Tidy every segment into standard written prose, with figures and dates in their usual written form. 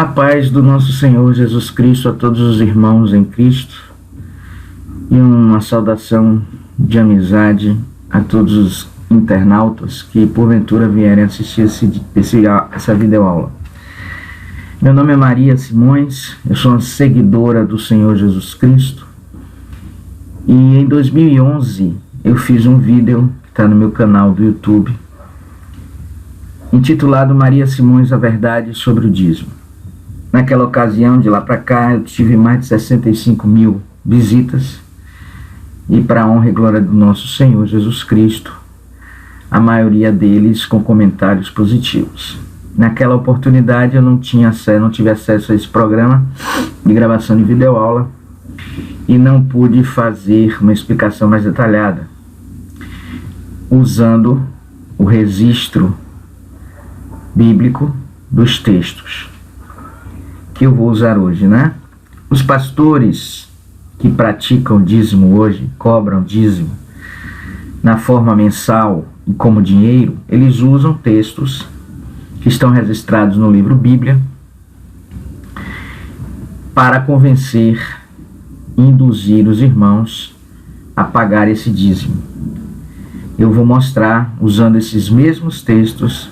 A paz do nosso Senhor Jesus Cristo a todos os irmãos em Cristo e uma saudação de amizade a todos os internautas que porventura vierem assistir essa videoaula. Meu nome é Maria Simões, eu sou uma seguidora do Senhor Jesus Cristo e em 2011 eu fiz um vídeo que está no meu canal do YouTube intitulado Maria Simões, a verdade sobre o dízimo. Naquela ocasião, de lá para cá, eu tive mais de 65 mil visitas e, para a honra e glória do nosso Senhor Jesus Cristo, a maioria deles com comentários positivos. Naquela oportunidade eu não tive acesso a esse programa de gravação de videoaula e não pude fazer uma explicação mais detalhada, usando o registro bíblico dos textos que eu vou usar hoje, né? Os pastores que praticam dízimo hoje, cobram dízimo na forma mensal e como dinheiro, eles usam textos que estão registrados no livro Bíblia para convencer e induzir os irmãos a pagar esse dízimo. Eu vou mostrar, usando esses mesmos textos,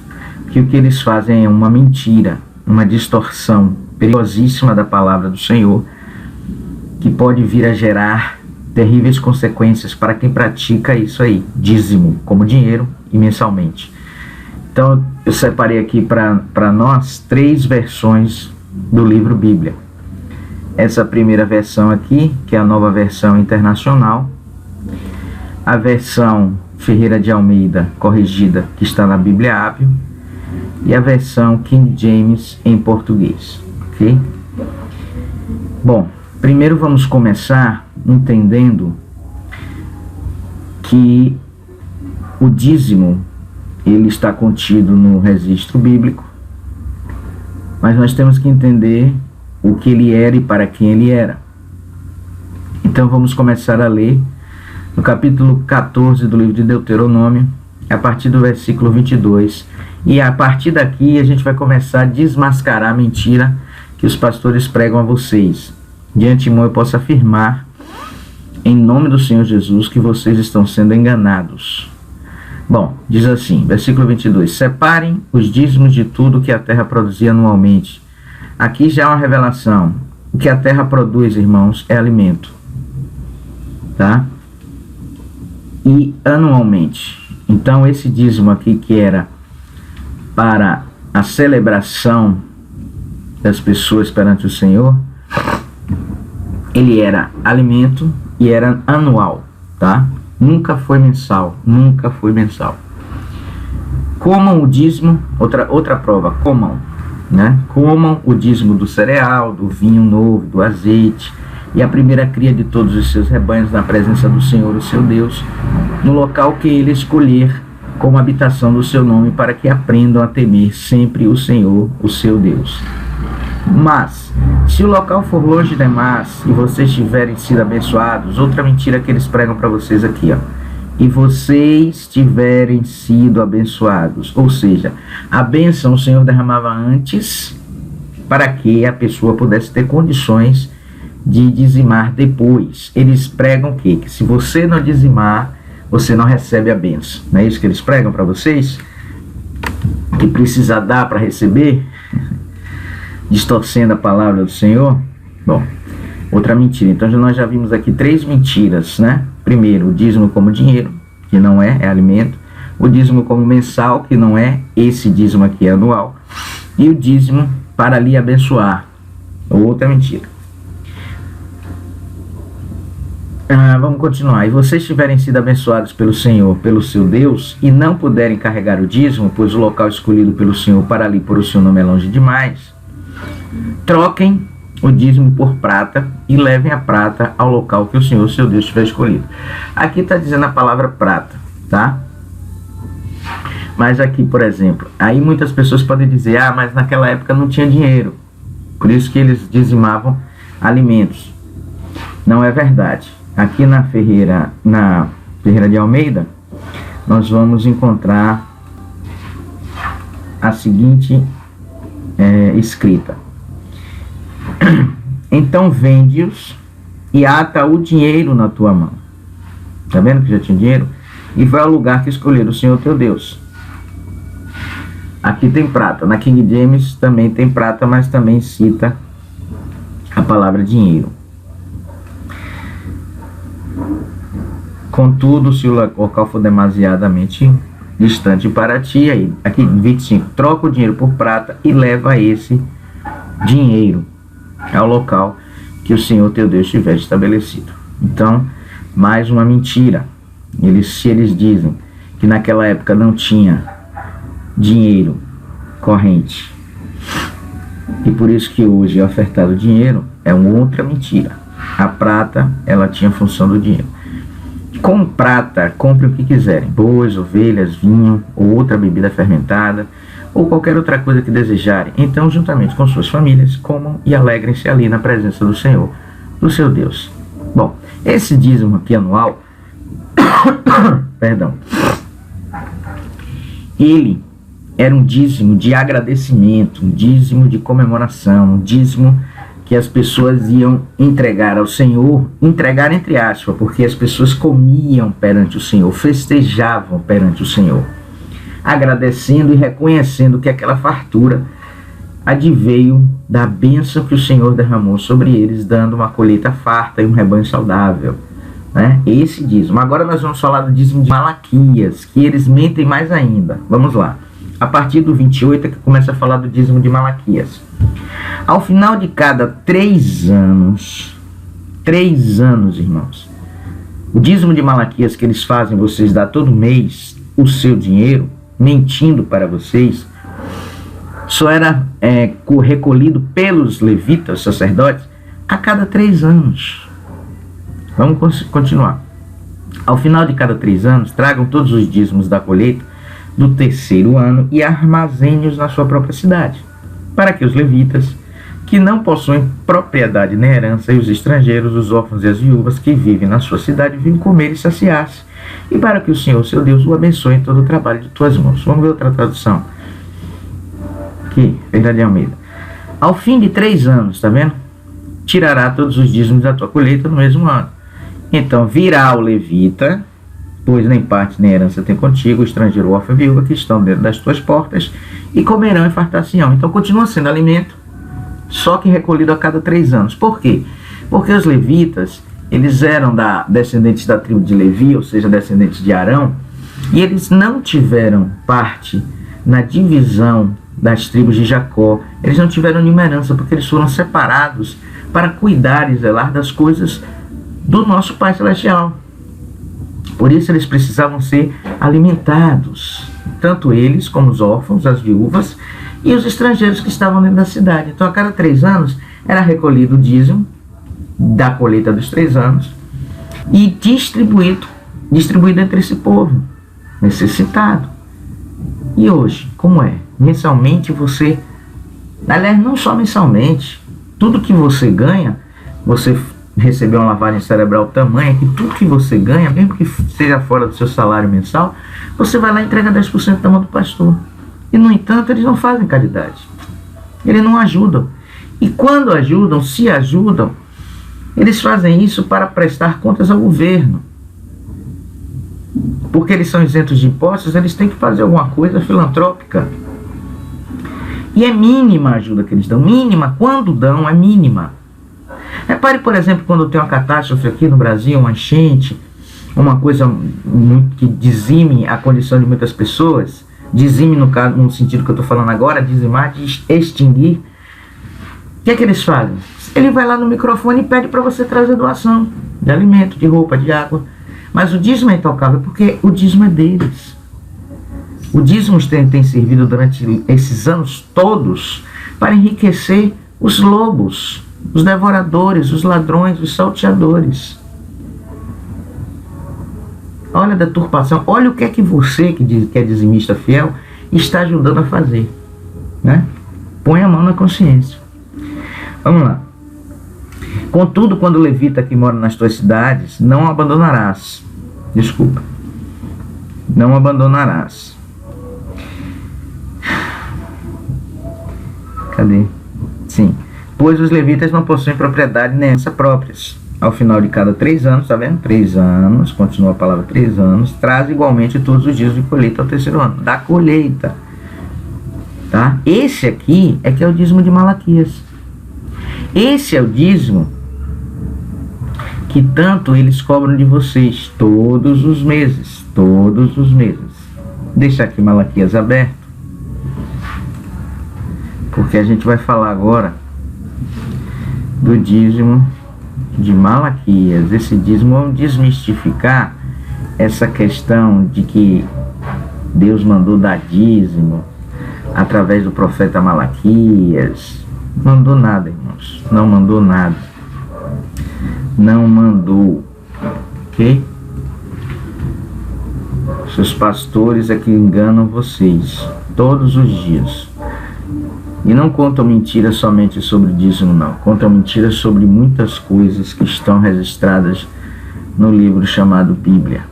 que o que eles fazem é uma mentira, uma distorção perigosíssima da palavra do Senhor, que pode vir a gerar terríveis consequências para quem pratica isso aí, dízimo, como dinheiro e mensalmente. Então eu separei aqui para nós 3 versões do livro Bíblia. Essa primeira versão aqui, que é a Nova Versão Internacional, a versão Ferreira de Almeida corrigida, que está na Bíblia Hábil, e a versão King James em português. Ok? Bom, primeiro vamos começar entendendo que o dízimo ele está contido no registro bíblico, mas nós temos que entender o que ele era e para quem ele era. Então vamos começar a ler no capítulo 14 do livro de Deuteronômio, a partir do versículo 22, e a partir daqui a gente vai começar a desmascarar a mentira que os pastores pregam a vocês. De antemão eu posso afirmar, em nome do Senhor Jesus, que vocês estão sendo enganados. Bom, diz assim, versículo 22, separem os dízimos de tudo que a terra produzia anualmente. Aqui já é uma revelação. O que a terra produz, irmãos, é alimento. Tá? E anualmente. Então esse dízimo aqui que era para a celebração das pessoas perante o Senhor, ele era alimento e era anual, tá? Nunca foi mensal, nunca foi mensal. Comam o dízimo, outra prova, comam, né? Comam o dízimo do cereal, do vinho novo, do azeite e a primeira cria de todos os seus rebanhos na presença do Senhor, o seu Deus, no local que ele escolher como habitação do seu nome, para que aprendam a temer sempre o Senhor, o seu Deus. Mas, se o local for longe demais e vocês tiverem sido abençoados, outra mentira que eles pregam para vocês aqui, ó, e vocês tiverem sido abençoados, ou seja, a bênção o Senhor derramava antes para que a pessoa pudesse ter condições de dizimar depois. Eles pregam o quê? Que se você não dizimar, você não recebe a bênção. Não é isso que eles pregam para vocês? Que precisa dar para receber? Distorcendo a palavra do Senhor? Bom, outra mentira. Então nós já vimos aqui 3 mentiras, né? Primeiro, o dízimo como dinheiro, que não é alimento. O dízimo como mensal, que não é esse dízimo aqui, é anual. E o dízimo para lhe abençoar. Outra mentira. Vamos continuar. E vocês tiverem sido abençoados pelo Senhor, pelo seu Deus, e não puderem carregar o dízimo, pois o local escolhido pelo Senhor para ali por o seu nome é longe demais, troquem o dízimo por prata e levem a prata ao local que o Senhor, seu Deus, tiver escolhido. Aqui está dizendo a palavra prata, tá? Mas aqui, por exemplo, aí muitas pessoas podem dizer, mas naquela época não tinha dinheiro, por isso que eles dizimavam alimentos. Não é verdade. Aqui na Ferreira de Almeida, nós vamos encontrar a seguinte escrita: Então vende-os e ata o dinheiro na tua mão. Está vendo que já tinha dinheiro? E vai ao lugar que escolher o Senhor teu Deus. Aqui tem prata. Na King James também tem prata, mas também cita a palavra dinheiro. Contudo, se o local for demasiadamente distante para ti, aí, aqui 25, troca o dinheiro por prata e leva esse dinheiro ao local que o Senhor teu Deus tiver estabelecido. Então, mais uma mentira. Se eles dizem que naquela época não tinha dinheiro corrente e por isso que hoje é ofertado dinheiro, é uma outra mentira. A prata, ela tinha a função do dinheiro. Com prata, compre o que quiserem: bois, ovelhas, vinho ou outra bebida fermentada ou qualquer outra coisa que desejarem. Então, juntamente com suas famílias, comam e alegrem-se ali na presença do Senhor, do seu Deus. Bom, esse dízimo aqui anual, perdão, ele era um dízimo de agradecimento, um dízimo de comemoração, um dízimo que as pessoas iam entregar ao Senhor, entregar entre aspas, porque as pessoas comiam perante o Senhor, festejavam perante o Senhor, agradecendo e reconhecendo que aquela fartura adveio da bênção que o Senhor derramou sobre eles, dando uma colheita farta e um rebanho saudável, né? Esse dízimo. Agora nós vamos falar do dízimo de Malaquias, que eles mentem mais ainda. Vamos lá. A partir do 28 é que começa a falar do dízimo de Malaquias. Ao final de cada 3 anos, irmãos, o dízimo de Malaquias que eles fazem, vocês dão todo mês o seu dinheiro, mentindo para vocês, só era recolhido pelos levitas, sacerdotes, a cada 3 anos. Vamos continuar. Ao final de cada 3 anos, tragam todos os dízimos da colheita do 3º ano e armazene-os na sua própria cidade, para que os levitas, que não possuem propriedade nem herança, e os estrangeiros, os órfãos e as viúvas que vivem na sua cidade, venham comer e saciar-se, e para que o Senhor, seu Deus, o abençoe em todo o trabalho de tuas mãos. Vamos ver outra tradução. Aqui, Ferreira de Almeida. Ao fim de 3 anos, está vendo? Tirará todos os dízimos da tua colheita no mesmo ano. Então virá o levita, pois nem parte nem herança tem contigo, o estrangeiro, o órfão e a viúva que estão dentro das tuas portas, e comerão e fartar-se-ão. Então continua sendo alimento, só que recolhido a cada 3 anos. Por quê? Porque os levitas, eles eram descendentes da tribo de Levi, ou seja, descendentes de Arão, e eles não tiveram parte na divisão das tribos de Jacó. Eles não tiveram nenhuma herança, porque eles foram separados para cuidar e zelar das coisas do nosso Pai Celestial. Por isso eles precisavam ser alimentados, tanto eles como os órfãos, as viúvas e os estrangeiros que estavam dentro da cidade. Então a cada 3 anos era recolhido o dízimo da colheita dos 3 anos e distribuído entre esse povo necessitado. E hoje, como é? Mensalmente você, aliás, não só mensalmente, tudo que você ganha, você recebeu uma lavagem cerebral tamanha que tudo que você ganha, mesmo que seja fora do seu salário mensal, você vai lá e entrega 10% da mão do pastor. E no entanto, eles não fazem caridade. Eles não ajudam. E quando ajudam, se ajudam, eles fazem isso para prestar contas ao governo. Porque eles são isentos de impostos, eles têm que fazer alguma coisa filantrópica. E é mínima a ajuda que eles dão. Mínima, quando dão, é mínima. Repare, por exemplo, quando tem uma catástrofe aqui no Brasil, uma enchente, uma coisa muito que dizime a condição de muitas pessoas, dizime no sentido que eu estou falando agora, dizimar, de extinguir. O que é que eles fazem? Ele vai lá no microfone e pede para você trazer doação de alimento, de roupa, de água. Mas o dízimo é intocável porque o dízimo é deles. O dízimo tem servido durante esses anos todos para enriquecer os lobos, os devoradores, os ladrões, os salteadores. Olha a deturpação, olha o que é que você, que é dizimista fiel, está ajudando a fazer, né? Põe a mão na consciência. Vamos lá. Contudo, quando o levita que mora nas tuas cidades, não abandonarás. Desculpa. Não abandonarás. Cadê? Sim. pois os levitas não possuem propriedade nem herança próprias. Ao final de cada 3 anos, tá vendo? 3 anos, continua a palavra 3 anos, traz igualmente todos os dias de colheita ao terceiro ano, da colheita. Tá? Esse aqui é que é o dízimo de Malaquias. Esse é o dízimo que tanto eles cobram de vocês todos os meses. Todos os meses. Deixa aqui Malaquias aberto, porque a gente vai falar agora do dízimo de Malaquias. Esse dízimo, vamos desmistificar essa questão de que Deus mandou dar dízimo através do profeta Malaquias. Não mandou nada, irmãos. Não mandou nada. Não mandou. Ok? Seus pastores é que enganam vocês todos os dias. E não contam mentiras somente sobre dízimo, não. Contam mentiras sobre muitas coisas que estão registradas no livro chamado Bíblia.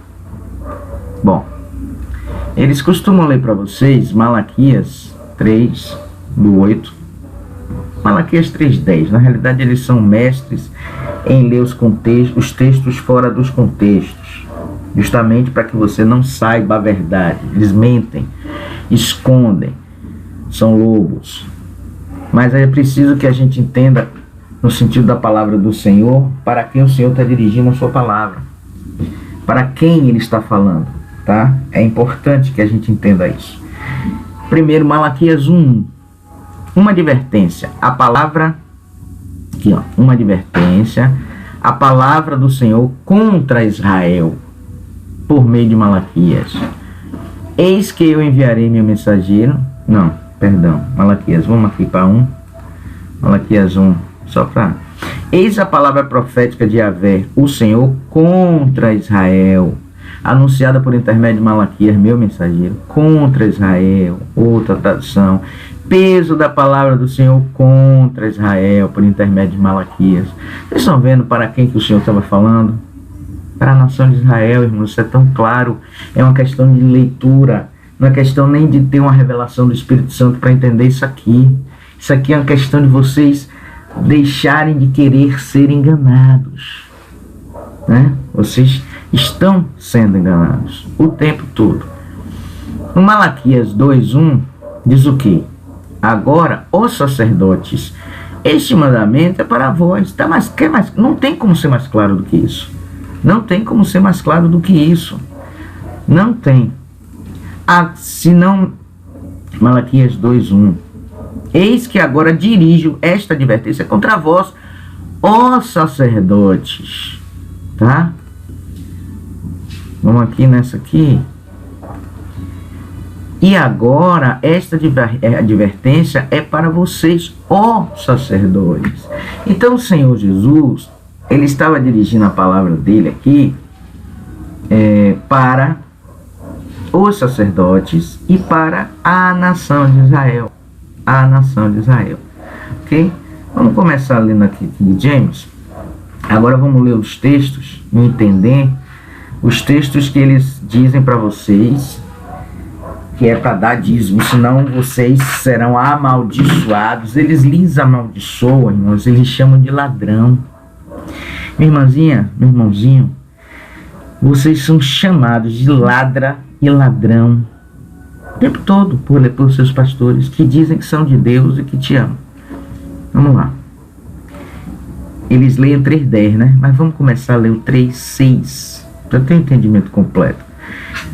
Bom, eles costumam ler para vocês Malaquias 3, do 8. Malaquias 3:10. Na realidade, eles são mestres em ler os textos fora dos contextos, justamente para que você não saiba a verdade. Eles mentem, escondem, são lobos. Mas é preciso que a gente entenda no sentido da palavra do Senhor, para quem o Senhor está dirigindo a sua palavra, para quem ele está falando, tá? É importante que a gente entenda isso. Primeiro, Malaquias 1, uma advertência. A palavra, aqui ó, uma advertência, a palavra do Senhor contra Israel, por meio de Malaquias. Eis que eu enviarei meu mensageiro, Malaquias, vamos aqui para 1, Malaquias 1, só para... Eis a palavra profética de Yahvé, o Senhor, contra Israel, anunciada por intermédio de Malaquias, meu mensageiro, contra Israel. Outra tradução, peso da palavra do Senhor contra Israel, por intermédio de Malaquias. Vocês estão vendo para quem que o Senhor estava falando? Para a nação de Israel, irmãos, isso é tão claro. É uma questão de leitura, não é questão nem de ter uma revelação do Espírito Santo para entender isso aqui. Isso aqui é uma questão de vocês deixarem de querer ser enganados, né? Vocês estão sendo enganados o tempo todo. No Malaquias 2:1 diz o quê? Agora, os sacerdotes, este mandamento é para vós. Tá, mas quer mais? Não tem como ser mais claro do que isso. Não tem como ser mais claro do que isso. Não tem. Se não, Malaquias 2:1. Eis que agora dirijo esta advertência contra vós, ó sacerdotes. Tá? Vamos aqui nessa aqui. E agora esta advertência é para vocês, ó sacerdotes. Então o Senhor Jesus, ele estava dirigindo a palavra dele aqui para os sacerdotes e para a nação de Israel. A nação de Israel. Ok? Vamos começar lendo aqui King James. Agora vamos ler os textos e entender os textos que eles dizem para vocês que é para dar dízimo, senão vocês serão amaldiçoados. Eles lhes amaldiçoam, irmãos, eles chamam de ladrão. Minha irmãzinha, meu irmãozinho, vocês são chamados de ladra e ladrão o tempo todo por seus pastores, que dizem que são de Deus e que te amam. Vamos lá. Eles leem o 3:10, né? Mas vamos começar a ler o 3:6, para ter um entendimento completo.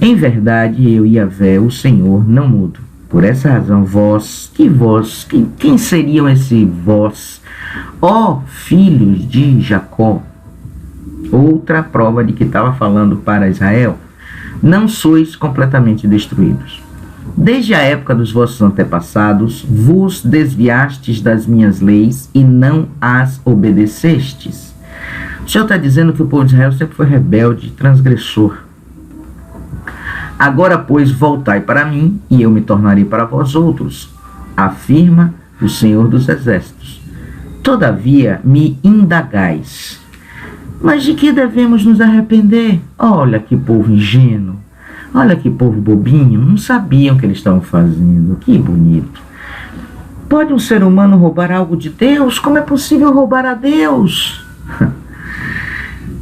Em verdade, eu, Yahvé, o Senhor, não mudo. Por essa razão, vós, quem seriam esse vós? Ó filhos de Jacó. Outra prova de que estava falando para Israel. Não sois completamente destruídos. Desde a época dos vossos antepassados, vos desviastes das minhas leis e não as obedecestes. O Senhor está dizendo que o povo de Israel sempre foi rebelde, transgressor. Agora, pois, voltai para mim, e eu me tornarei para vós outros, afirma o Senhor dos Exércitos. Todavia me indagais. Mas de que devemos nos arrepender? Olha que povo ingênuo. Olha que povo bobinho. Não sabiam o que eles estavam fazendo. Que bonito. Pode um ser humano roubar algo de Deus? Como é possível roubar a Deus?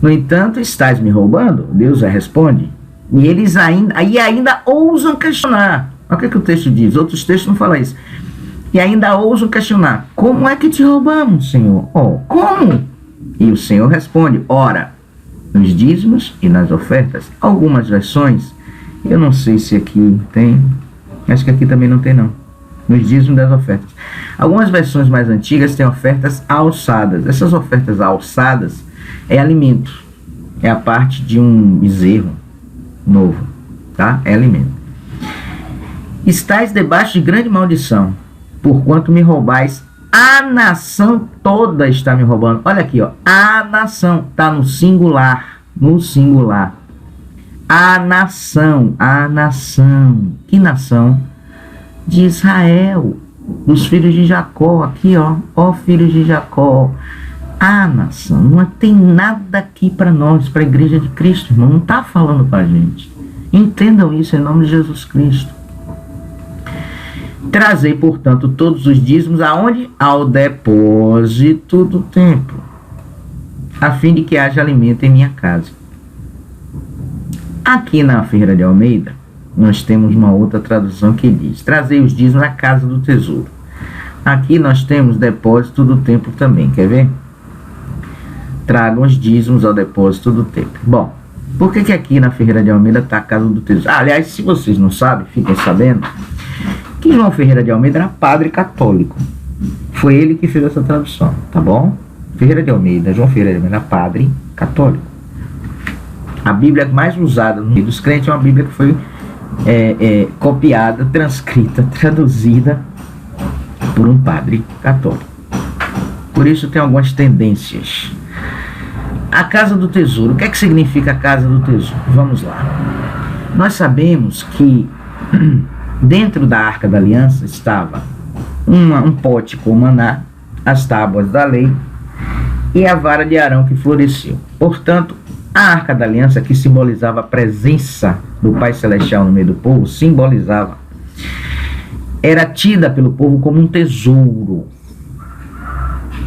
No entanto, estás me roubando? Deus responde. E eles ainda ousam questionar. Olha o que o texto diz. Outros textos não falam isso. E ainda ousam questionar. Como é que te roubamos, Senhor? Como? E o Senhor responde. Ora, nos dízimos e nas ofertas. Algumas versões, eu não sei se aqui tem. Acho que aqui também não tem, não. Nos dízimos e das ofertas. Algumas versões mais antigas têm ofertas alçadas. Essas ofertas alçadas é alimento. É a parte de um bezerro novo, tá? É alimento. Estais debaixo de grande maldição, porquanto me roubais. A nação toda está me roubando. Olha aqui, ó. A nação está no singular. No singular. A nação. A nação. Que nação? De Israel. Dos filhos de Jacó. Aqui, ó. Ó, filhos de Jacó. A nação. Não tem nada aqui para nós, para a igreja de Cristo, irmão. Não está falando para a gente. Entendam isso em nome de Jesus Cristo. Trazei, portanto, todos os dízimos aonde? Ao depósito do templo, a fim de que haja alimento em minha casa. Aqui na Ferreira de Almeida, nós temos uma outra tradução que diz: trazei os dízimos à casa do tesouro. Aqui nós temos depósito do templo também, quer ver? Tragam os dízimos ao depósito do templo. Bom, por que aqui na Ferreira de Almeida está a casa do tesouro? Aliás, se vocês não sabem, fiquem sabendo que João Ferreira de Almeida era padre católico. Foi ele que fez essa tradução, tá bom? Ferreira de Almeida, João Ferreira de Almeida, padre católico. A Bíblia mais usada no meio dos crentes é uma Bíblia que foi copiada, transcrita, traduzida por um padre católico. Por isso tem algumas tendências. A casa do tesouro. O que é que significa a casa do tesouro? Vamos lá. Nós sabemos que dentro da Arca da Aliança estava um pote com maná, as tábuas da lei e a vara de Arão que floresceu. Portanto, a Arca da Aliança, que simbolizava a presença do Pai Celestial no meio do povo, era tida pelo povo como um tesouro,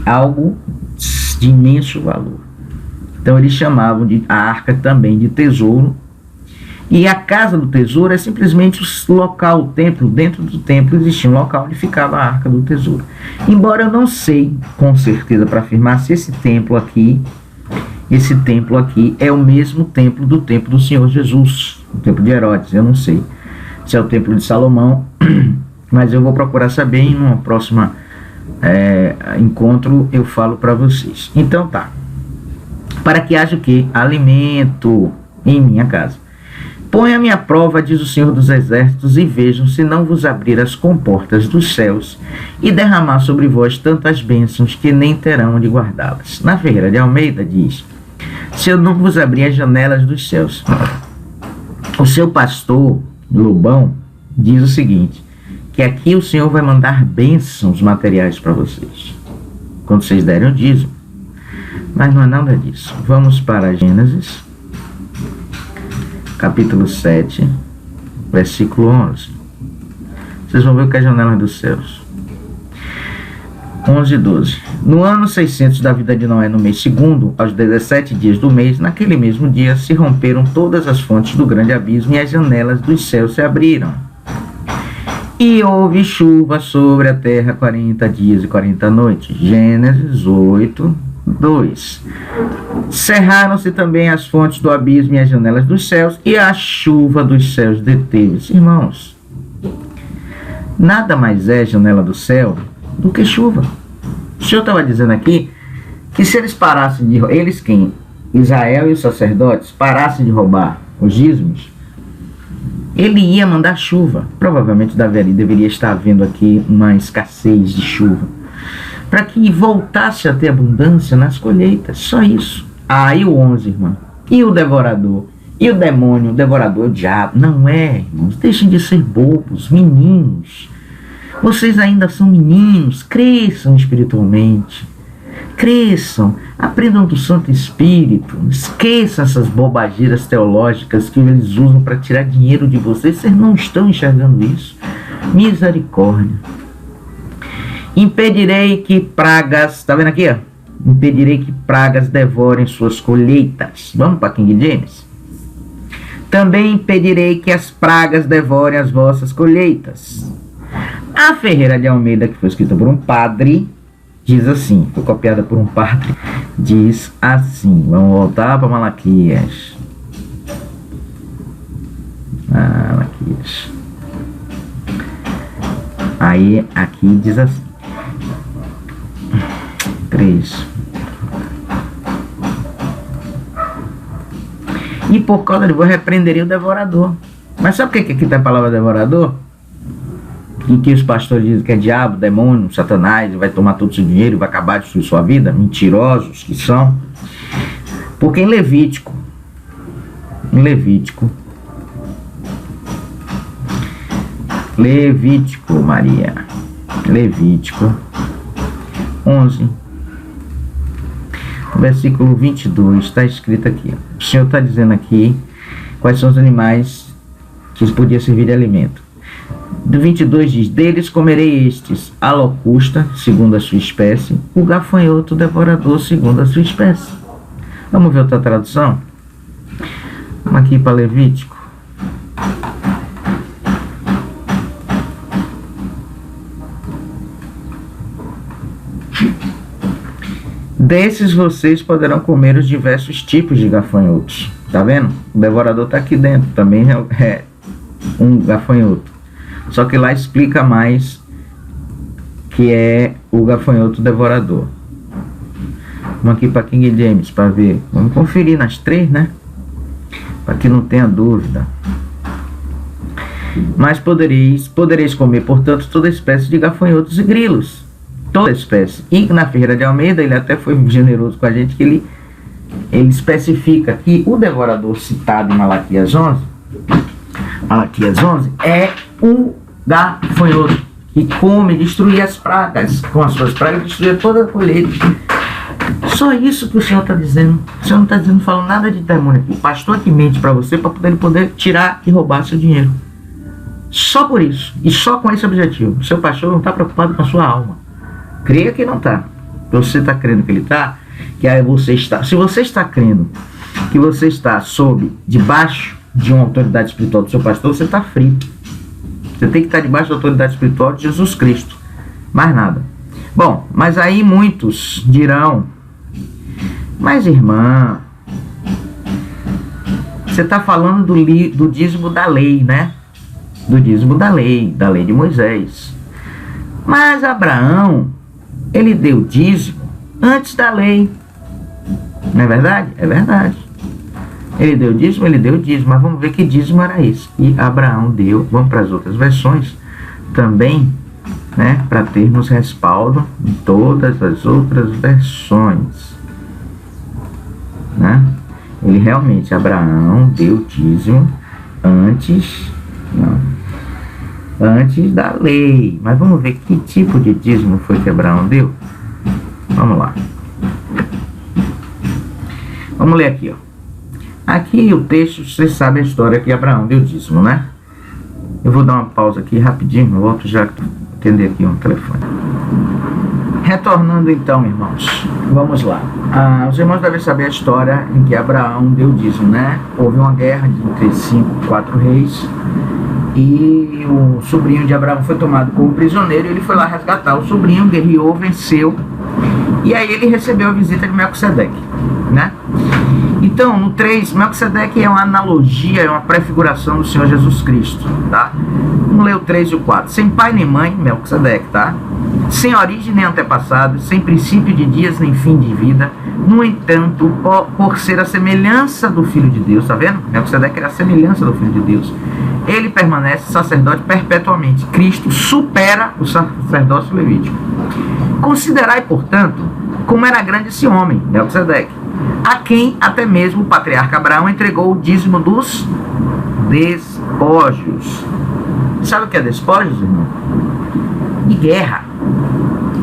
algo de imenso valor. Então eles chamavam a arca também de tesouro. E a casa do tesouro é simplesmente o local, o templo. Dentro do templo existia um local onde ficava a arca do tesouro. Embora eu não sei com certeza para afirmar se esse templo aqui é o mesmo templo do Senhor Jesus, o templo de Herodes. Eu não sei se é o templo de Salomão, mas eu vou procurar saber em uma próxima encontro eu falo para vocês. Então tá. Para que haja o quê? Alimento em minha casa. Ponha-me à prova, diz o Senhor dos Exércitos, e vejam se não vos abrir as comportas dos céus e derramar sobre vós tantas bênçãos que nem terão onde guardá-las. Na Ferreira de Almeida diz: se eu não vos abrir as janelas dos céus. O seu pastor, Lobão, diz o seguinte, que aqui o Senhor vai mandar bênçãos materiais para vocês, quando vocês derem o dízimo. Mas não é nada disso. Vamos para Gênesis, capítulo 7, versículo 11. Vocês vão ver o que é a janela dos céus. 11 e 12. No ano 600 da vida de Noé, no mês segundo, aos 17 dias do mês, naquele mesmo dia, se romperam todas as fontes do grande abismo e as janelas dos céus se abriram. E houve chuva sobre a terra 40 dias e 40 noites. Gênesis 8, 2. Cerraram-se também as fontes do abismo e as janelas dos céus, e a chuva dos céus deteve-se. Irmãos, nada mais é janela do céu do que chuva. O Senhor estava dizendo aqui que se eles parassem de... Eles quem? Israel e os sacerdotes parassem de roubar os dízimos, ele ia mandar chuva. Provavelmente deveria estar havendo aqui uma escassez de chuva, para que voltasse a ter abundância nas colheitas. Só isso. Aí o 11, irmão. E o devorador? E o demônio? O devorador é o diabo. Não é, irmãos. Deixem de ser bobos, meninos. Vocês ainda são meninos. Cresçam espiritualmente. Cresçam. Aprendam do Santo Espírito. Esqueçam essas bobageiras teológicas que eles usam para tirar dinheiro de vocês. Vocês não estão enxergando isso. Misericórdia. Impedirei que pragas, tá vendo aqui, ó? Impedirei que pragas devorem suas colheitas. Vamos para King James. Também impedirei que as pragas devorem as vossas colheitas. A Ferreira de Almeida, que foi escrita por um padre, diz assim, foi copiada por um padre, diz assim, vamos voltar para Malaquias. Malaquias. Aí, aqui diz assim, 3. E por causa de vós repreenderei o devorador. Mas sabe por que aqui tem a palavra devorador? Em que os pastores dizem que é diabo, demônio, satanás, vai tomar todo o seu dinheiro e vai acabar de destruir sua vida? Mentirosos que são. Porque em Levítico, Maria, Levítico 11, versículo 22, está escrito aqui. O Senhor está dizendo aqui quais são os animais que podiam servir de alimento. Do 22 diz, deles comerei estes, a locusta, segundo a sua espécie, o gafanhoto devorador, segundo a sua espécie. Vamos ver outra tradução? Vamos aqui para Levítico. Desses vocês poderão comer os diversos tipos de gafanhotos. Tá vendo? O devorador está aqui dentro. Também é um gafanhoto. Só que lá explica mais que é o gafanhoto devorador. Vamos aqui para King James para ver. Vamos conferir nas 3, né? Para que não tenha dúvida. Mas podereis comer, portanto, toda espécie de gafanhotos e grilos. Toda espécie. E na Ferreira de Almeida, ele até foi generoso com a gente, que ele especifica que o devorador citado em Malaquias 11 é o gafanhoto que come e destruir as pragas. Com as suas pragas, destruir toda a colheita. Só isso que o Senhor está dizendo. O Senhor não está dizendo, falando nada de demônio. O pastor que mente para você, para poder tirar e roubar seu dinheiro. Só por isso. E só com esse objetivo. O seu pastor não está preocupado com a sua alma. Creia que não está. Você está crendo que ele está, que aí você está. Se você está crendo que você está debaixo de uma autoridade espiritual do seu pastor, você está frito. Você tem que estar debaixo da autoridade espiritual de Jesus Cristo. Mais nada. Bom, mas aí muitos dirão, mas irmã, você está falando do dízimo da lei, né? Do dízimo da lei de Moisés. Mas Abraão, ele deu dízimo antes da lei. Não é verdade? É verdade. Ele deu dízimo, mas vamos ver que dízimo era esse. E Abraão deu, vamos para as outras versões também, né? Para termos respaldo em todas as outras versões. Né? Ele realmente, Abraão deu dízimo antes da lei. Mas vamos ver que tipo de dízimo foi que Abraão deu. Vamos lá. Vamos ler aqui, ó. Aqui o texto, vocês sabem a história que Abraão deu dízimo, né? Eu vou dar uma pausa aqui rapidinho, eu volto já atender aqui um telefone. Retornando então, irmãos, vamos lá. Os irmãos devem saber a história em que Abraão deu dízimo, né? Houve uma guerra entre 5 e 4 reis. E o sobrinho de Abraão foi tomado como prisioneiro e ele foi lá resgatar. O sobrinho guerreou, venceu. E aí ele recebeu a visita de Melquisedeque, né? Então, no 3, Melquisedeque é uma analogia, é uma prefiguração do Senhor Jesus Cristo, tá? Vamos ler o 3 e o 4. Sem pai nem mãe, Melquisedeque, tá? Sem origem nem antepassados, sem princípio de dias nem fim de vida. No entanto, por ser a semelhança do Filho de Deus, tá vendo? Melquisedeque era a semelhança do Filho de Deus. Ele permanece sacerdote perpetuamente. Cristo supera o sacerdócio levítico. Considerai, portanto, como era grande esse homem, Melquisedeque, a quem até mesmo o patriarca Abraão entregou o dízimo dos despojos. Sabe o que é despojos, irmão? De guerra,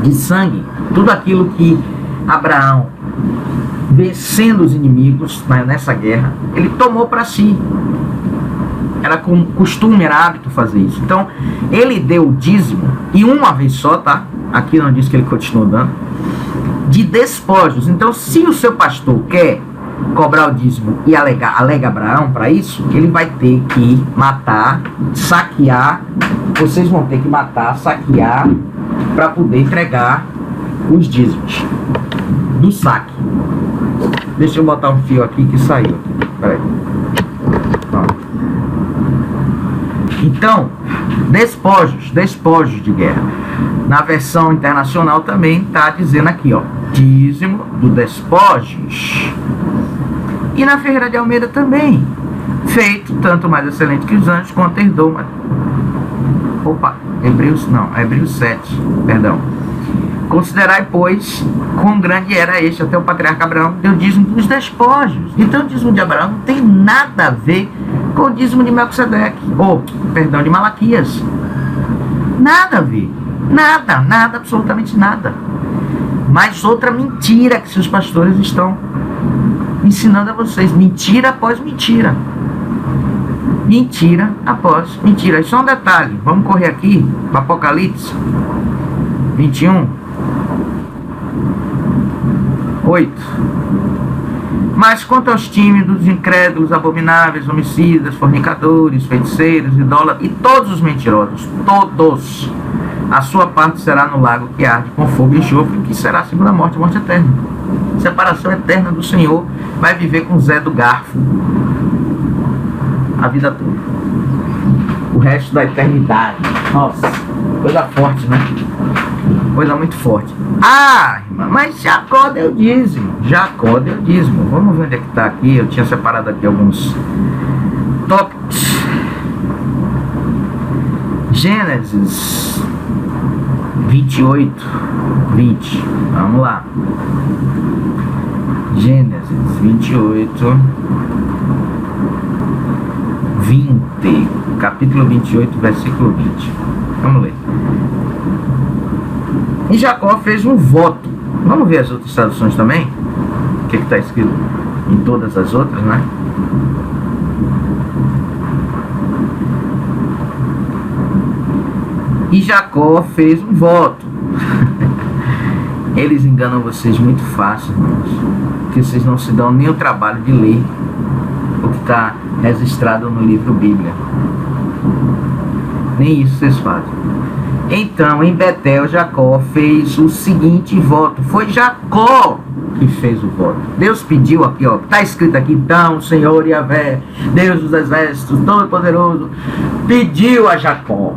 de sangue, tudo aquilo que Abraão, vencendo os inimigos nessa guerra, ele tomou para si. Era costume, era hábito fazer isso. Então, ele deu o dízimo, e uma vez só, tá? aqui não diz que ele continuou dando, de despojos. Então, se o seu pastor quer cobrar o dízimo e alega Abraão para isso, ele vai ter que matar, saquear, vocês vão ter que matar, saquear, para poder entregar os dízimos do saque. Deixa eu botar um fio aqui que saiu. Peraí. Então, despojos de guerra. Na versão internacional também está dizendo aqui, ó, dízimo do despojos. E na Ferreira de Almeida também, feito tanto mais excelente que os anjos, quanto herdou. Hebreus 7, perdão. Considerai, pois, quão grande era este até o patriarca Abraão, deu dízimo dos despojos. Então o dízimo de Abraão não tem nada a ver com o dízimo de Melquisedeque, de Malaquias. Nada a ver. Nada, absolutamente nada. Mas outra mentira que seus pastores estão ensinando a vocês. Mentira após mentira. Mentira após mentira. E só um detalhe. Vamos correr aqui para Apocalipse 21. 8. Mas quanto aos tímidos, incrédulos, abomináveis, homicidas, fornicadores, feiticeiros, idólatras e todos os mentirosos, todos, a sua parte será no lago que arde com fogo e enxofre, que será a segunda morte, a morte eterna. Separação eterna do Senhor, vai viver com Zé do Garfo a vida toda. O resto da eternidade. Nossa, coisa forte, né? Coisa muito forte. Ah, irmã, mas Jacó deu dízimo. Vamos ver onde é que está aqui. Eu tinha separado aqui alguns tópicos. Gênesis 28, 20. Vamos lá. Gênesis 28, 20. Capítulo 28, versículo 20. Vamos ler. E Jacó fez um voto. Vamos ver as outras traduções também? O que está escrito em todas as outras, né? E Jacó fez um voto. Eles enganam vocês muito fácil, irmãos, porque vocês não se dão nem o trabalho de ler o que está registrado no livro Bíblia. Nem isso vocês fazem. Então, em Betel, Jacó fez o seguinte voto. Foi Jacó que fez o voto. Deus pediu aqui, ó. Está escrito aqui, então, o Senhor Yahvé, Deus dos exércitos, Todo-Poderoso, pediu a Jacó.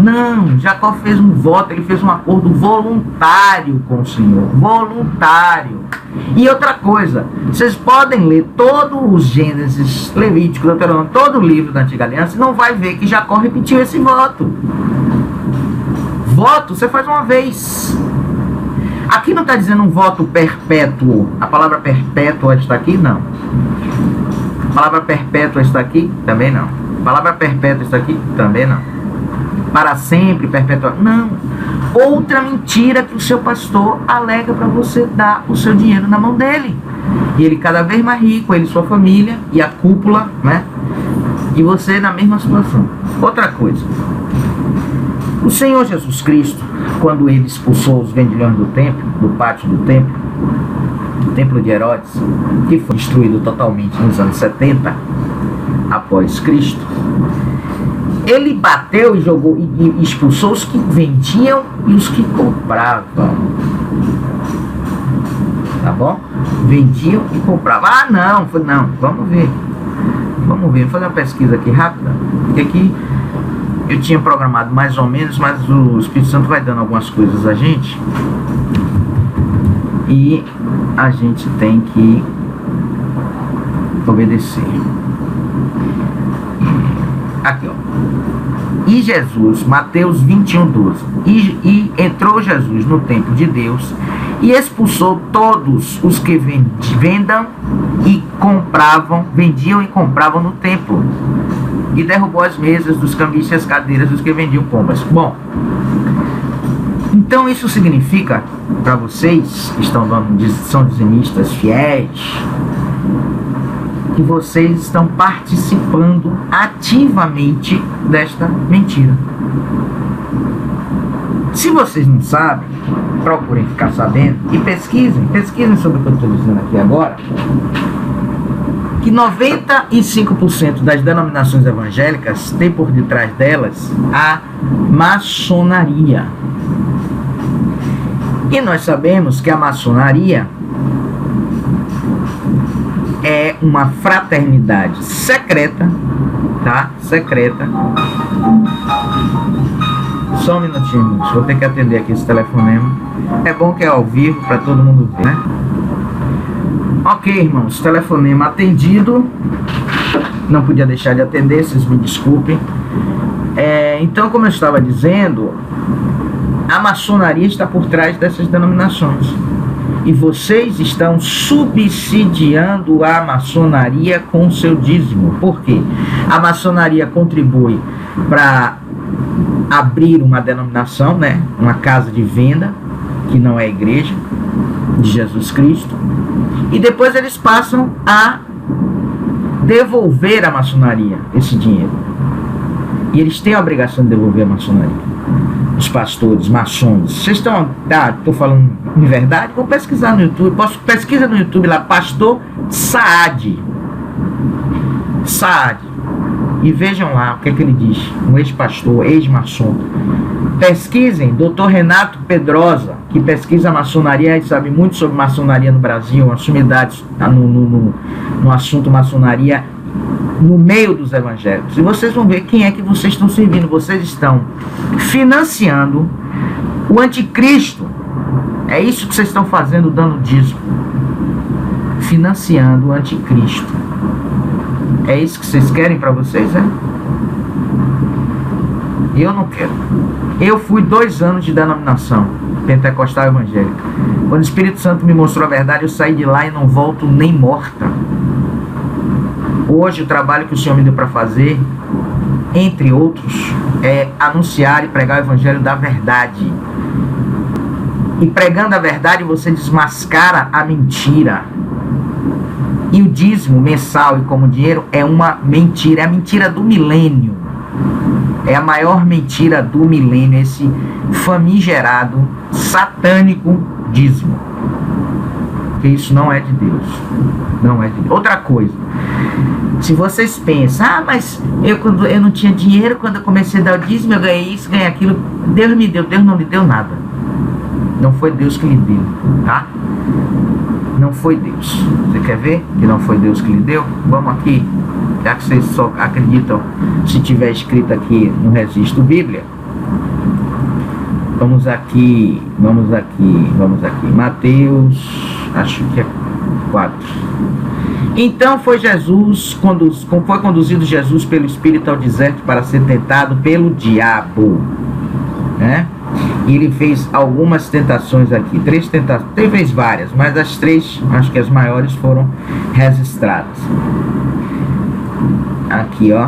Não, Jacó fez um voto, ele fez um acordo voluntário com o Senhor. Voluntário. E outra coisa, vocês podem ler todos os Gênesis, Levítico, Deuteronômio, todo o livro da Antiga Aliança, e não vai ver que Jacó repetiu esse voto. Voto você faz uma vez. Aqui não está dizendo um voto perpétuo. A palavra perpétua está aqui? Não. A palavra perpétua está aqui? Também não. A palavra perpétua está aqui? Também não. Para sempre, perpétua? Não. Outra mentira que o seu pastor alega para você dar o seu dinheiro na mão dele. E ele cada vez mais rico, ele e sua família, e a cúpula, né? E você na mesma situação. Outra coisa. O Senhor Jesus Cristo, quando ele expulsou os vendilhões do templo, do pátio do templo de Herodes, que foi destruído totalmente nos anos 70 após Cristo, ele bateu e jogou e expulsou os que vendiam e os que compravam. Tá bom? Vendiam e compravam. Ah, não, vamos ver. Vamos fazer uma pesquisa aqui rápida, porque aqui eu tinha programado mais ou menos, mas o Espírito Santo vai dando algumas coisas a gente e a gente tem que obedecer. Aqui, ó. E Jesus, Mateus 21, 12. E entrou Jesus no templo de Deus e expulsou todos os que vendiam e compravam no templo. E derrubou as mesas dos cambistas e as cadeiras dos que vendiam pombas. Bom, então isso significa para vocês que são dizimistas fiéis, que vocês estão participando ativamente desta mentira. Se vocês não sabem, procurem ficar sabendo e pesquisem sobre o que eu estou dizendo aqui agora, que 95% das denominações evangélicas tem por detrás delas a maçonaria. E nós sabemos que a maçonaria é uma fraternidade secreta, tá? Secreta. Só um minutinho, vou ter que atender aqui esse telefonema. É bom que é ao vivo para todo mundo ver, né? Ok, irmãos, telefonema atendido. Não podia deixar de atender, vocês me desculpem. Então, como eu estava dizendo, a maçonaria está por trás dessas denominações. E vocês estão subsidiando a maçonaria com o seu dízimo. Por quê? A maçonaria contribui para abrir uma denominação, né? Uma casa de venda, que não é a igreja de Jesus Cristo. E depois eles passam a devolver à maçonaria esse dinheiro. E eles têm a obrigação de devolver a maçonaria. Os pastores, maçons. Vocês estão... estou falando em verdade? Vou pesquisar no YouTube. Pesquisa no YouTube lá, Pastor Saad. Saad. E vejam lá o que é que ele diz. Um ex-pastor, ex-maçom. Pesquisem, Dr. Renato Pedrosa, que pesquisa a maçonaria e sabe muito sobre maçonaria no Brasil, uma sumidade no assunto maçonaria no meio dos evangélicos. E vocês vão ver quem é que vocês estão servindo. Vocês estão financiando o anticristo. É isso que vocês estão fazendo, dando dízimo. Financiando o anticristo. É isso que vocês querem para vocês, né? Eu não quero. Eu fui 2 anos de denominação pentecostal evangélica. Quando o Espírito Santo me mostrou a verdade, eu saí de lá e não volto nem morta. Hoje o trabalho que o Senhor me deu para fazer, entre outros, é anunciar e pregar o evangelho da verdade. E pregando a verdade, você desmascara a mentira. E o dízimo mensal e como dinheiro é uma mentira, é a mentira do milênio. É a maior mentira do milênio, esse famigerado, satânico dízimo. Porque isso não é de Deus. Não é de Deus. Outra coisa, se vocês pensam, mas eu não tinha dinheiro, quando eu comecei a dar o dízimo, eu ganhei isso, ganhei aquilo. Deus me deu, Deus não lhe deu nada. Não foi Deus que lhe deu, tá? Não foi Deus. Você quer ver que não foi Deus que lhe deu? Vamos aqui, já que vocês só acreditam se tiver escrito aqui no registro Bíblia. Vamos aqui. Mateus, acho que é 4. Então foi conduzido Jesus pelo Espírito ao deserto para ser tentado pelo diabo, né? E ele fez algumas tentações aqui, 3 tentações, ele fez várias, mas as 3, acho que as maiores foram registradas. Aqui, ó.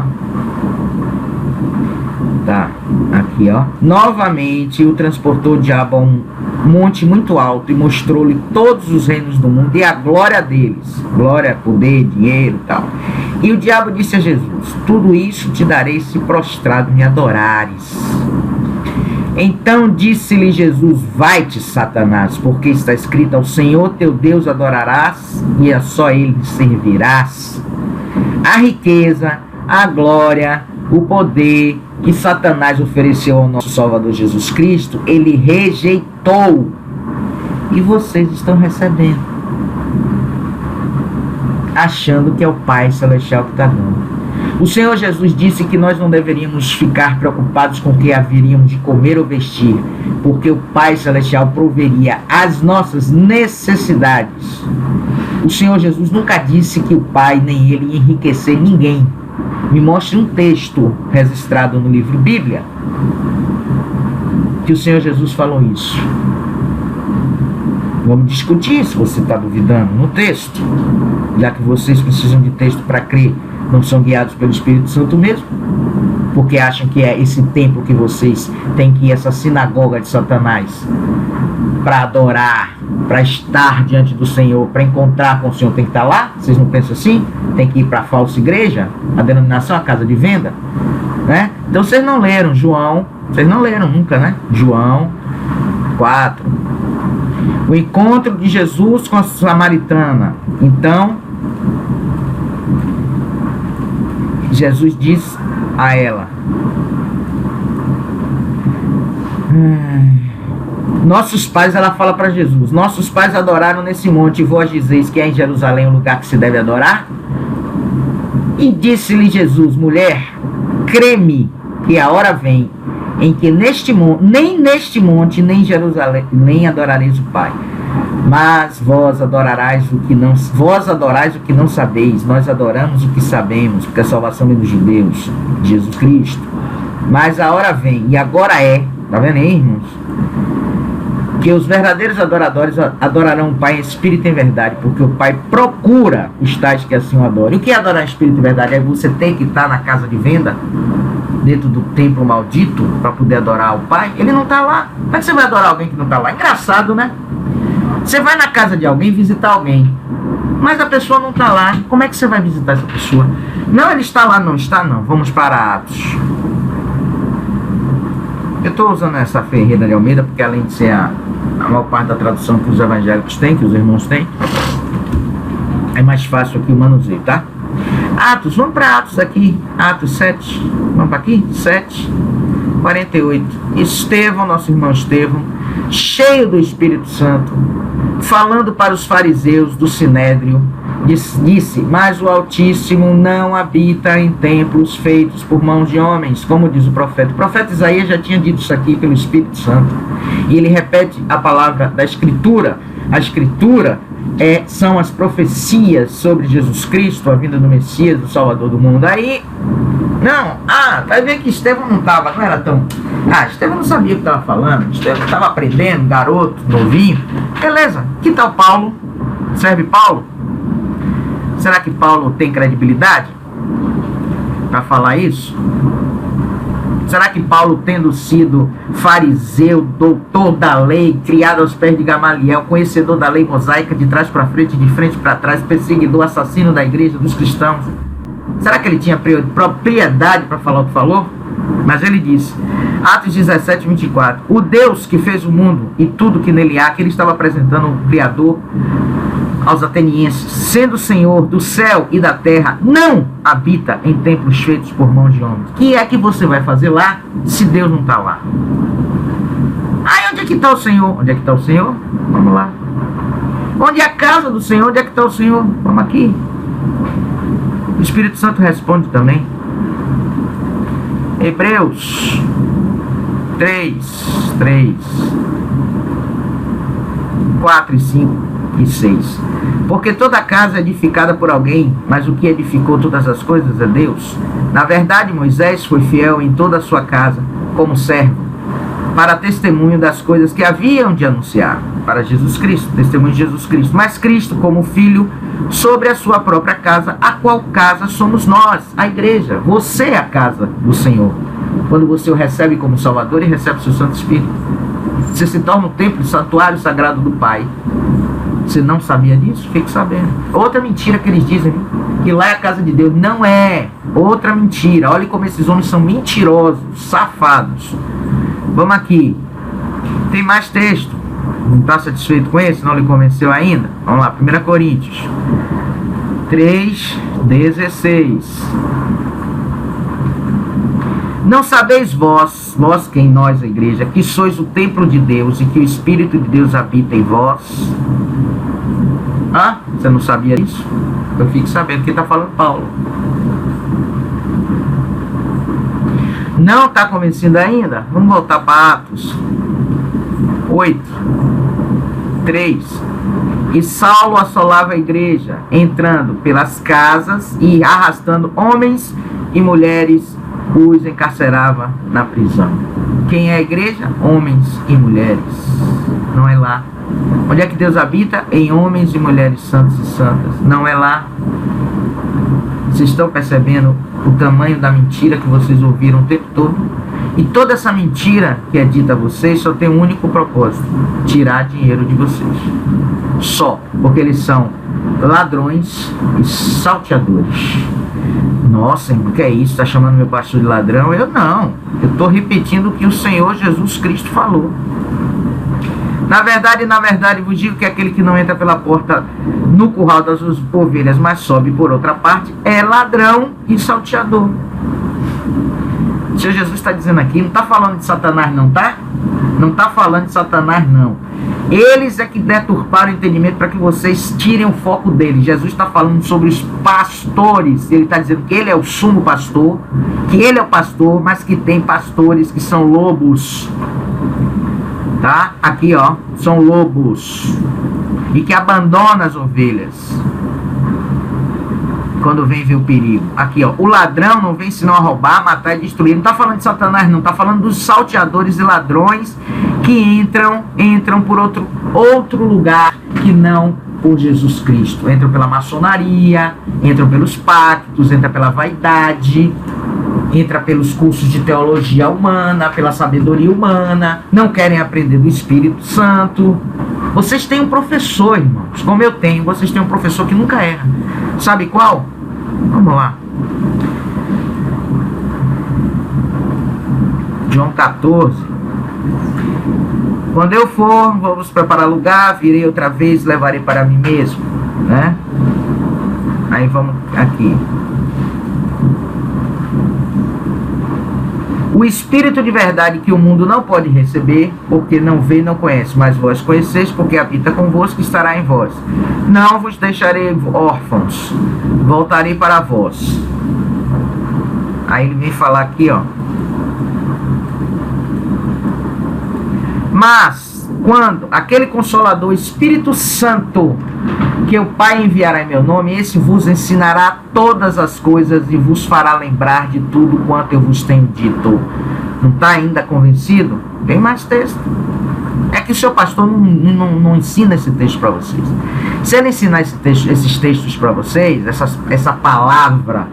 Tá, aqui, ó. Novamente o transportou o diabo a um monte muito alto e mostrou-lhe todos os reinos do mundo e a glória deles. Glória, poder, dinheiro e tal. E o diabo disse a Jesus: tudo isso te darei se prostrado me adorares. Então disse-lhe Jesus: vai-te, Satanás, porque está escrito: ao Senhor teu Deus adorarás e a só ele servirás. A riqueza, a glória, o poder que Satanás ofereceu ao nosso Salvador Jesus Cristo, ele rejeitou. E vocês estão recebendo, achando que é o Pai Celestial que está dando. O Senhor Jesus disse que nós não deveríamos ficar preocupados com o que haveríamos de comer ou vestir, porque o Pai Celestial proveria as nossas necessidades. O Senhor Jesus nunca disse que o Pai nem ele ia enriquecer ninguém. Me mostre um texto registrado no livro Bíblia que o Senhor Jesus falou isso. Vamos discutir, se você está duvidando, no texto, já que vocês precisam de texto para crer. Não são guiados pelo Espírito Santo mesmo, porque acham que é esse templo que vocês têm que ir, essa sinagoga de Satanás, para adorar, para estar diante do Senhor, para encontrar com o Senhor, tem que estar lá? Vocês não pensam assim? Tem que ir para a falsa igreja, a denominação, a casa de venda, né? Então vocês não leram João, vocês não leram nunca, né? João 4. O encontro de Jesus com a samaritana. Então, Jesus diz a ela: nossos pais, ela fala para Jesus, nossos pais adoraram nesse monte, e vós dizeis que é em Jerusalém o lugar que se deve adorar? E disse-lhe Jesus: mulher, crê-me que a hora vem em que nem neste monte, nem em Jerusalém, nem adorareis o Pai. Mas vós adorais o que não sabeis, nós adoramos o que sabemos, porque a salvação vem dos judeus, Jesus Cristo. Mas a hora vem, e agora é, tá vendo aí, irmãos? Que os verdadeiros adoradores adorarão o Pai em espírito e em verdade, porque o Pai procura os tais que assim o adorem. E o que é adorar em espírito e verdade? É você ter que estar na casa de venda, dentro do templo maldito, para poder adorar o Pai. Ele não está lá. Como é que você vai adorar alguém que não está lá? Engraçado, né? Você vai na casa de alguém visitar alguém, mas a pessoa não está lá. Como é que você vai visitar essa pessoa? Não, ele está lá. Não está, não. Vamos para Atos. Eu estou usando essa Ferreira de Almeida porque, além de ser a maior parte da tradução que os evangélicos têm, que os irmãos têm, é mais fácil aqui o manuseio, tá? Atos, vamos para Atos aqui, Atos 7, vamos para aqui, 7, 48. Estevão, nosso irmão Estevão, cheio do Espírito Santo, falando para os fariseus do Sinédrio, disse: mas o Altíssimo não habita em templos feitos por mãos de homens, como diz o profeta. O profeta Isaías já tinha dito isso aqui pelo Espírito Santo, e ele repete a palavra da Escritura. A Escritura são as profecias sobre Jesus Cristo, a vinda do Messias, do Salvador do mundo. Aí, vai ver que Estevão não era tão... Estevão não sabia o que estava falando, Estevão estava aprendendo, garoto, novinho. Beleza, que tal Paulo? Serve Paulo? Será que Paulo tem credibilidade para falar isso? Será que Paulo, tendo sido fariseu, doutor da lei, criado aos pés de Gamaliel, conhecedor da lei mosaica de trás para frente, de frente para trás, perseguidor, assassino da igreja, dos cristãos, será que ele tinha propriedade para falar o que falou? Mas ele disse, Atos 17, 24, o Deus que fez o mundo e tudo que nele há, que ele estava apresentando o Criador aos atenienses, sendo Senhor do céu e da terra, não habita em templos feitos por mãos de homens. O que é que você vai fazer lá, se Deus não está lá? Onde é que está o Senhor? Onde é que está o Senhor? Vamos lá. Onde é a casa do Senhor? Onde é que está o Senhor? Vamos aqui. O Espírito Santo responde também. Hebreus 3, 4 e 5 e 6. Porque toda casa é edificada por alguém, mas o que edificou todas as coisas é Deus. Na verdade, Moisés foi fiel em toda a sua casa, como servo, para testemunho das coisas que haviam de anunciar, para Jesus Cristo, testemunho de Jesus Cristo. Mas Cristo, como filho, sobre a sua própria casa, a qual casa somos nós, a igreja. Você é a casa do Senhor. Quando você o recebe como Salvador e recebe o seu Santo Espírito, você se torna o templo, o santuário sagrado do Pai. Você não sabia disso? Fique sabendo. Outra mentira que eles dizem, que lá é a casa de Deus. Não é. Outra mentira. Olha como esses homens são mentirosos, safados. Vamos aqui. Tem mais texto. Não está satisfeito com esse? Não lhe convenceu ainda? Vamos lá. 1 Coríntios 3, 16. Não sabeis vós quem nós, a igreja, que sois o templo de Deus e que o Espírito de Deus habita em vós? Você não sabia isso? Eu fico sabendo que está falando Paulo. Não está convencido ainda? Vamos voltar para Atos 8, 3. E Saulo assolava a igreja, entrando pelas casas e arrastando homens e mulheres, os encarcerava na prisão. Quem é a igreja? Homens e mulheres. Não é lá. Onde é que Deus habita? Em homens e mulheres santos e santas. Não é lá. Vocês estão percebendo o tamanho da mentira que vocês ouviram o tempo todo? E toda essa mentira que é dita a vocês só tem um único propósito: tirar dinheiro de vocês. Só. Porque eles são ladrões e salteadores. Nossa, irmão, que é isso? Está chamando meu pastor de ladrão? Eu não. Eu estou repetindo o que o Senhor Jesus Cristo falou. Na verdade vos digo que aquele que não entra pela porta no curral das ovelhas, mas sobe por outra parte, é ladrão e salteador. O Senhor Jesus está dizendo aqui, não está falando de Satanás não, tá? Não está falando de Satanás não. Eles é que deturparam o entendimento para que vocês tirem o foco deles. Jesus está falando sobre os pastores. Ele está dizendo que ele é o sumo pastor, que ele é o pastor, mas que tem pastores que são lobos. Tá? Aqui, ó, são lobos. E que abandonam as ovelhas quando vem ver o perigo. Aqui, ó, o ladrão não vem senão a roubar, matar e destruir. Não está falando de Satanás, não. Está falando dos salteadores e ladrões que entram por outro lugar que não por Jesus Cristo. Entram pela maçonaria, entram pelos pactos, entram pela vaidade, entra pelos cursos de teologia humana, pela sabedoria humana, não querem aprender do Espírito Santo. Vocês têm um professor, irmãos, como eu tenho, vocês têm um professor que nunca erra. Sabe qual? Vamos lá. João 14. Quando eu for, vamos preparar lugar, virei outra vez, levarei para mim mesmo, né? Aí vamos aqui. O Espírito de verdade que o mundo não pode receber, porque não vê e não conhece, mas vós conheceis, porque habita convosco e estará em vós. Não vos deixarei órfãos, voltarei para vós. Aí ele vem falar aqui, ó. Mas, quando aquele Consolador, Espírito Santo, que o Pai enviará em meu nome, esse vos ensinará todas as coisas e vos fará lembrar de tudo quanto eu vos tenho dito. Não está ainda convencido? Tem mais texto. É que o seu pastor não ensina esse texto para vocês. Se ele ensinar esses textos para vocês, essa palavra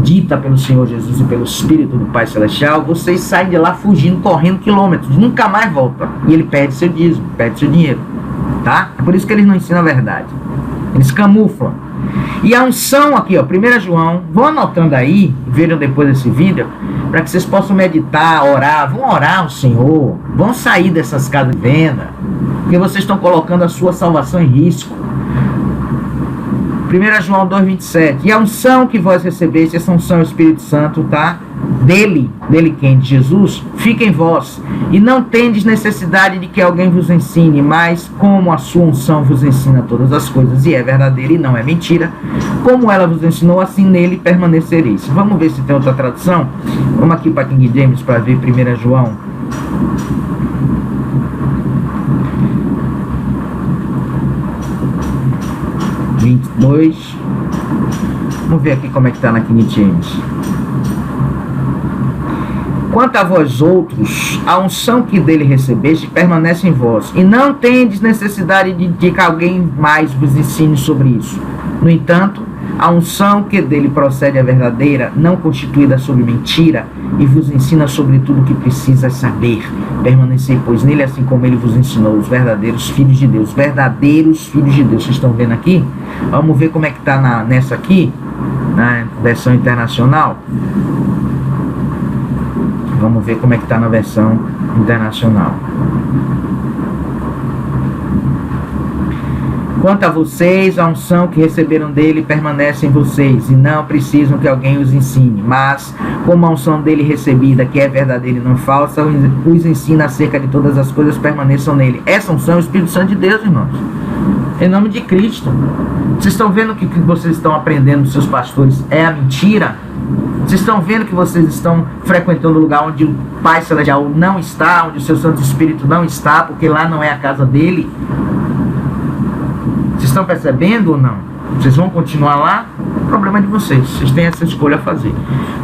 dita pelo Senhor Jesus e pelo Espírito do Pai Celestial, vocês saem de lá fugindo, correndo quilômetros, nunca mais voltam. E ele perde seu dízimo, perde seu dinheiro. Tá? É por isso que eles não ensinam a verdade. Eles camuflam. E a unção aqui, ó, 1 João, vão anotando aí, vejam depois desse vídeo, para que vocês possam meditar, orar, vão orar ao Senhor, vão sair dessas casas de venda, porque vocês estão colocando a sua salvação em risco. 1 João 2,27, e a unção que vós recebeste, essa unção é o Espírito Santo, tá? Dele quem? De Jesus, fica em vós, e não tendes necessidade de que alguém vos ensine, mas como a sua unção vos ensina todas as coisas, e é verdadeira e não é mentira, como ela vos ensinou, assim nele permanecereis. Vamos ver se tem outra tradução. Vamos aqui para King James para ver 1 João. Vamos ver aqui como é que está na King James. Quanto a vós outros, a unção que dele recebeste permanece em vós, e não tendes necessidade de que alguém mais vos ensine sobre isso. No entanto, a unção que dele procede é verdadeira, não constituída sobre mentira, e vos ensina sobre tudo o que precisas saber. Permanecei, pois, nele, assim como ele vos ensinou, os verdadeiros filhos de Deus. Verdadeiros filhos de Deus. Vocês estão vendo aqui? Vamos ver como é que está nessa aqui, na versão internacional. Vamos ver como é que está na versão internacional. Quanto a vocês, a unção que receberam dele permanece em vocês, e não precisam que alguém os ensine. Mas, como a unção dele recebida, que é verdadeira e não falsa, os ensina acerca de todas as coisas, permaneçam nele. Essa unção é o Espírito Santo de Deus, irmãos. Em nome de Cristo. Vocês estão vendo que o que vocês estão aprendendo dos seus pastores é a mentira? Vocês estão vendo que vocês estão frequentando o lugar onde o Pai Celestial não está, onde o seu Santo Espírito não está, porque lá não é a casa dele? Vocês estão percebendo ou não? Vocês vão continuar lá? O problema é de vocês. Vocês têm essa escolha a fazer.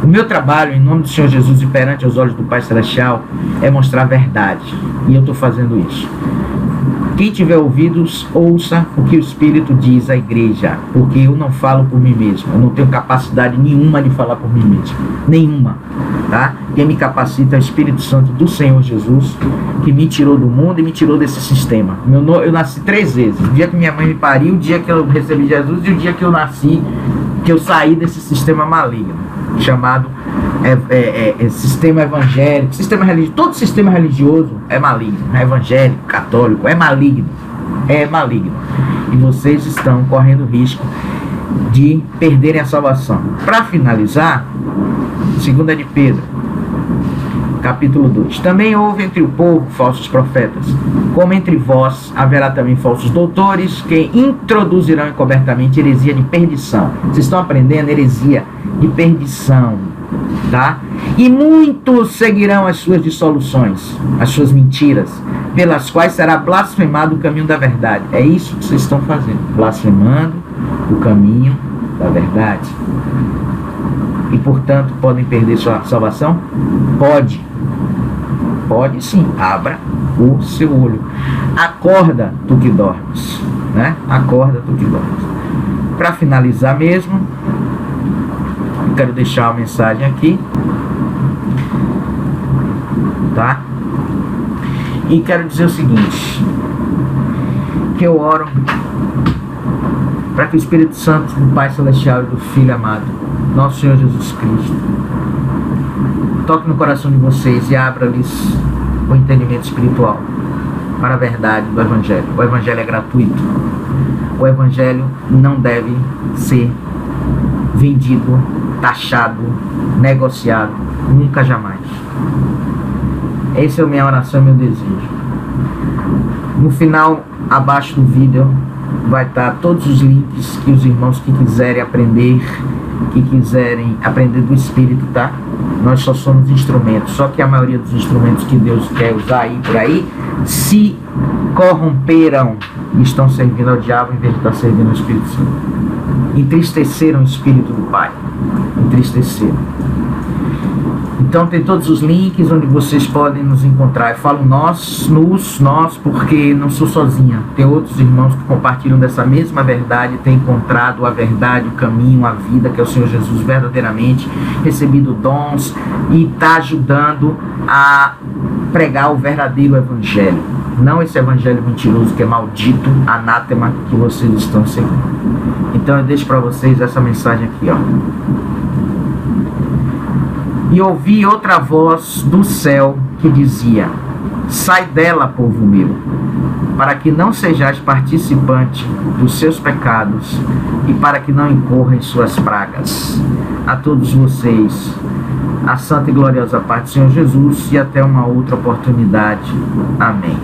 O meu trabalho, em nome do Senhor Jesus e perante os olhos do Pai Celestial, é mostrar a verdade. E eu estou fazendo isso. Quem tiver ouvidos, ouça o que o Espírito diz à igreja, porque eu não falo por mim mesmo, eu não tenho capacidade nenhuma de falar por mim mesmo, nenhuma, tá? Quem me capacita é o Espírito Santo do Senhor Jesus, que me tirou do mundo e me tirou desse sistema. Eu nasci 3 vezes, o dia que minha mãe me pariu, o dia que eu recebi Jesus e o dia que eu nasci, que eu saí desse sistema maligno, chamado sistema evangélico, sistema religioso, todo sistema religioso é maligno, evangélico, católico, é maligno, e vocês estão correndo risco de perderem a salvação. Para finalizar, 2 de Pedro, capítulo 2. Também houve entre o povo falsos profetas, como entre vós haverá também falsos doutores, que introduzirão encobertamente heresia de perdição. Vocês estão aprendendo heresia de perdição, tá? E muitos seguirão as suas dissoluções, as suas mentiras, pelas quais será blasfemado o caminho da verdade. É isso que vocês estão fazendo, blasfemando o caminho da verdade. E portanto podem perder sua salvação? Pode sim. Abra o seu olho. Acorda, tu que dormes, né? Acorda, tu que dormes. Para finalizar mesmo, eu quero deixar uma mensagem aqui, tá? E quero dizer o seguinte, que eu oro para que o Espírito Santo do Pai Celestial e do Filho amado, nosso Senhor Jesus Cristo, toque no coração de vocês e abra-lhes o entendimento espiritual para a verdade do Evangelho. O Evangelho é gratuito. O Evangelho não deve ser vendido, taxado, negociado, nunca, jamais. Essa é a minha oração e meu desejo. No final, abaixo do vídeo, vai estar todos os links que os irmãos que quiserem aprender do Espírito, tá? Nós só somos instrumentos, só que a maioria dos instrumentos que Deus quer usar aí por aí se corromperam e estão servindo ao diabo em vez de estar servindo ao Espírito Santo. Entristeceram o Espírito do Pai. Entristeceram. Então tem todos os links onde vocês podem nos encontrar. Eu falo nós, porque não sou sozinha. Tem outros irmãos que compartilham dessa mesma verdade, têm encontrado a verdade, o caminho, a vida, que é o Senhor Jesus verdadeiramente, recebido dons e está ajudando a pregar o verdadeiro Evangelho. Não esse Evangelho mentiroso que é maldito, anátema, que vocês estão seguindo. Então eu deixo para vocês essa mensagem aqui, ó. E ouvi outra voz do céu que dizia: sai dela, povo meu, para que não sejais participante dos seus pecados e para que não incorra em suas pragas. A todos vocês, a santa e gloriosa paz do Senhor Jesus, e até uma outra oportunidade. Amém.